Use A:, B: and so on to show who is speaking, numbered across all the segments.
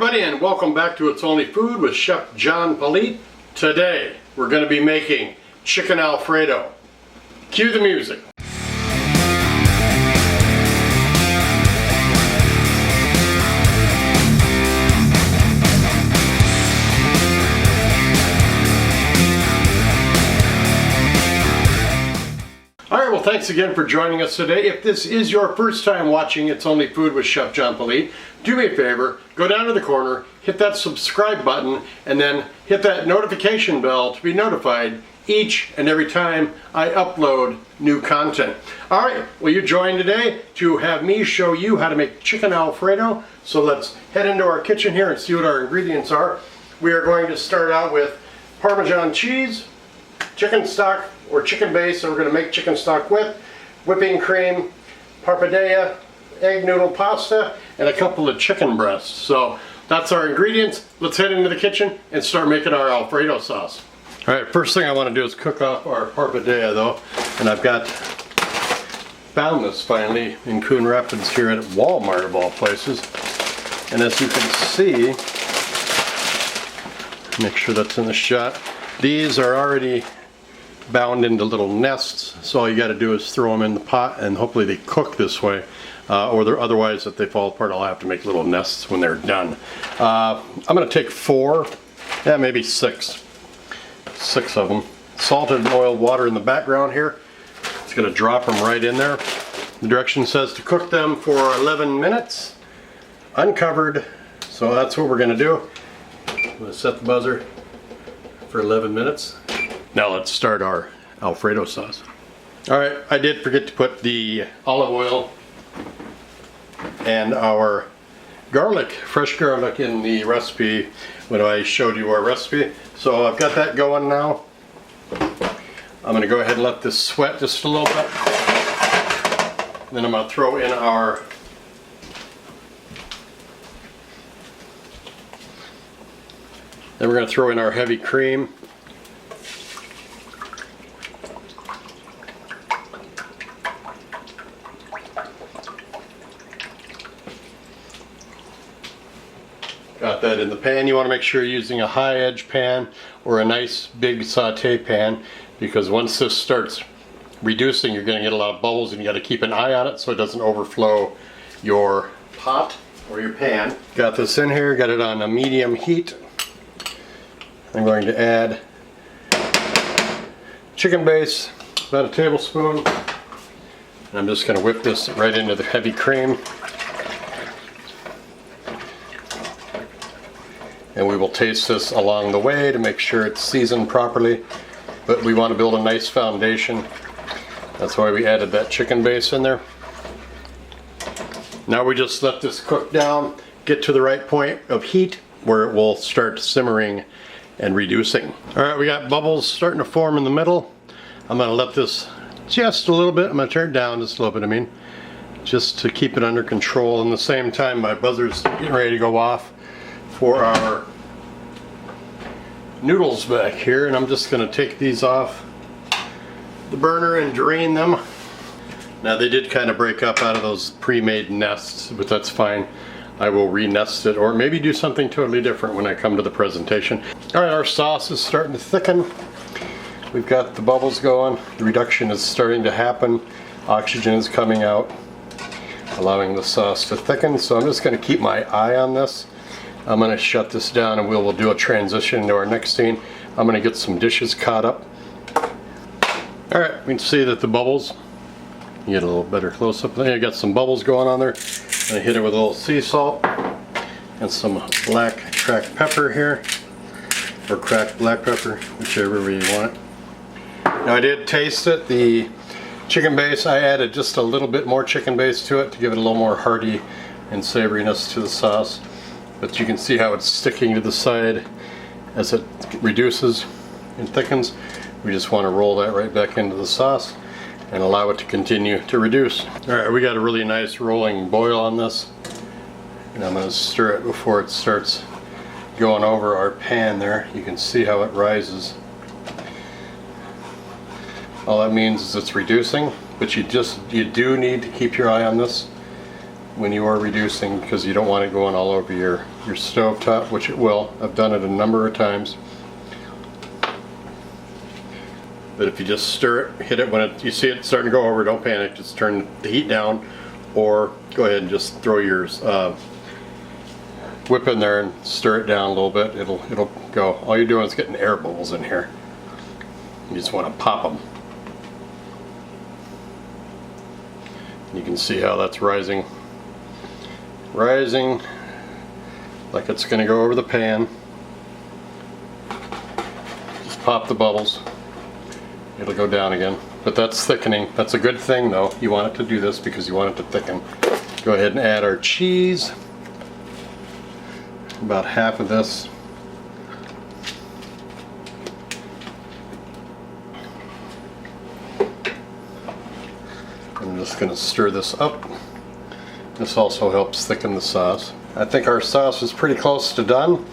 A: everybody, and welcome back to It's Only Food with Chef John Politte. Today we're going to be making chicken Alfredo. Cue the music. Alright, well, thanks again for joining us today. If this is your first time watching It's Only Food with Chef John Politte, do me a favor, go down to the corner, hit that subscribe button, and then hit that notification bell to be notified each and every time I upload new content. Alright, well, you joined today to have me show you how to make chicken Alfredo. So let's head into our kitchen here and see what our ingredients are. We are going to start out with Parmesan cheese, chicken stock or chicken base that we're going to make chicken stock with, whipping cream, pappardelle, egg noodle pasta, and a couple of chicken breasts. So that's our ingredients. Let's head into the kitchen and start making our Alfredo sauce. Alright, first thing I want to do is cook off our pappardelle though, and I've found this finally in Coon Rapids here at Walmart of all places. And as you can see, make sure that's in the shot, these are already bound into little nests, so all you got to do is throw them in the pot and hopefully they cook this way, or otherwise if they fall apart I'll have to make little nests when they're done. I'm going to take 4, yeah, maybe 6 of them. Salted and oiled water in the background here. It's going to drop them right in there. The direction says to cook them for 11 minutes uncovered, so that's what we're going to do. I'm going to set the buzzer for 11 minutes. Now let's start our Alfredo sauce. Alright, I did forget to put the olive oil and our garlic, fresh garlic, in the recipe when I showed you our recipe. So I've got that going now. I'm going to go ahead and let this sweat just a little bit. Then I'm going to throw in our heavy cream. Got that in the pan. You want to make sure you're using a high edge pan or a nice big saute pan, because once this starts reducing you're going to get a lot of bubbles and you got to keep an eye on it so it doesn't overflow your pot or your pan. Got this in here, got it on a medium heat. I'm going to add chicken base, about a tablespoon, and I'm just going to whip this right into the heavy cream. And we will taste this along the way to make sure it's seasoned properly. But we want to build a nice foundation. That's why we added that chicken base in there. Now we just let this cook down, get to the right point of heat where it will start simmering and reducing. Alright, we got bubbles starting to form in the middle. I'm going to let this just a little bit. I'm going to turn it down just a little bit, just to keep it under control. And at the same time my buzzer's getting ready to go off for our noodles back here, and I'm just going to take these off the burner and drain them. Now they did kind of break up out of those pre-made nests, but that's fine. I will re-nest it or maybe do something totally different when I come to the presentation. Alright, our sauce is starting to thicken. We've got the bubbles going. The reduction is starting to happen. Oxygen is coming out, allowing the sauce to thicken. So I'm just going to keep my eye on this. I'm going to shut this down and we'll do a transition into our next scene. I'm going to get some dishes caught up. Alright, we can see that the bubbles, you get a little better close up there. You got some bubbles going on there. I'm going to hit it with a little sea salt and some black cracked pepper here, or cracked black pepper, whichever way you want it. Now I did taste it. The chicken base, I added just a little bit more chicken base to it to give it a little more hearty and savoriness to the sauce. But you can see how it's sticking to the side as it reduces and thickens. We just want to roll that right back into the sauce and allow it to continue to reduce. Alright, we got a really nice rolling boil on this. And I'm going to stir it before it starts going over our pan there. You can see how it rises. All that means is it's reducing, but you do need to keep your eye on this when you are reducing, because you don't want it going all over your your stove top, which it will. I've done it a number of times. But if you just stir it, hit it when you see it starting to go over, don't panic. Just turn the heat down, or go ahead and just throw your whip in there and stir it down a little bit. It'll go. All you're doing is getting air bubbles in here. You just want to pop them. You can see how that's rising like it's going to go over the pan. Just pop the bubbles. It'll go down again. But that's thickening. That's a good thing though. You want it to do this because you want it to thicken. Go ahead and add our cheese. About half of this. I'm just going to stir this up. This also helps thicken the sauce. I think our sauce is pretty close to done.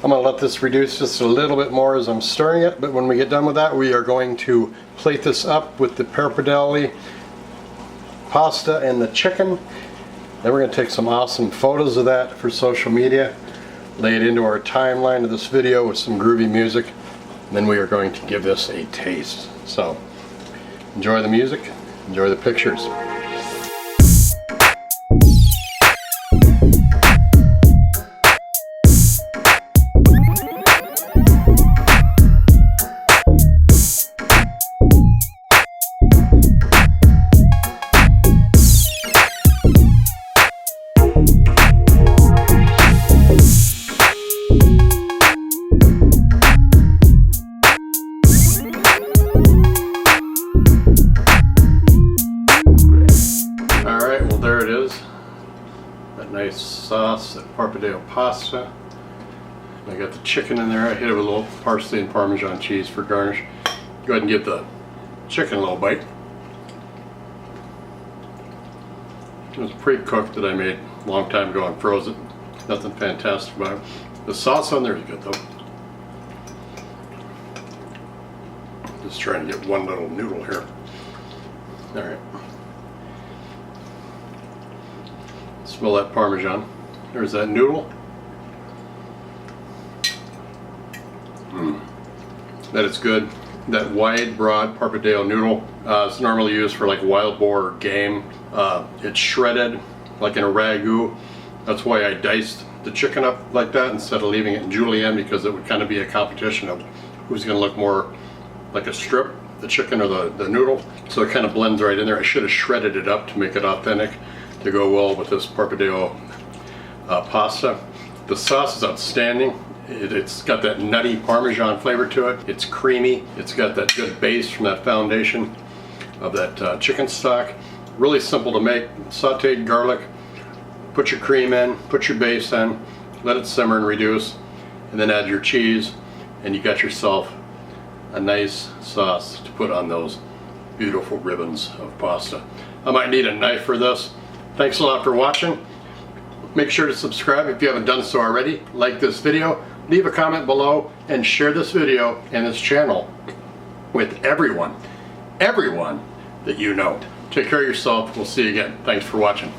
A: I'm going to let this reduce just a little bit more as I'm stirring it, but when we get done with that, we are going to plate this up with the pappardelle pasta and the chicken. Then we're going to take some awesome photos of that for social media, lay it into our timeline of this video with some groovy music, and then we are going to give this a taste. So enjoy the music, enjoy the pictures. Nice sauce, that pappardelle pasta. I got the chicken in there. I hit it with a little parsley and Parmesan cheese for garnish. Go ahead and give the chicken a little bite. It was pre-cooked that I made a long time ago and froze it. Nothing fantastic about it. The sauce on there is good though. Just trying to get one little noodle here. Alright. Smell that Parmesan. There's that noodle. That is good. That wide, broad pappardelle noodle is normally used for like wild boar or game. It's shredded like in a ragu. That's why I diced the chicken up like that instead of leaving it in julienne, because it would kind of be a competition of who's going to look more like a strip, the chicken or the noodle. So it kind of blends right in there. I should have shredded it up to make it authentic, to go well with this pappardelle pasta. The sauce is outstanding. It's got that nutty Parmesan flavor to it. It's creamy. It's got that good base from that foundation of that chicken stock. Really simple to make. Sauteed garlic. Put your cream in. Put your base in. Let it simmer and reduce. And then add your cheese. And you got yourself a nice sauce to put on those beautiful ribbons of pasta. I might need a knife for this. Thanks a lot for watching. Make sure to subscribe if you haven't done so already. Like this video, leave a comment below, and share this video and this channel with everyone that you know. Take care of yourself. We'll see you again. Thanks for watching.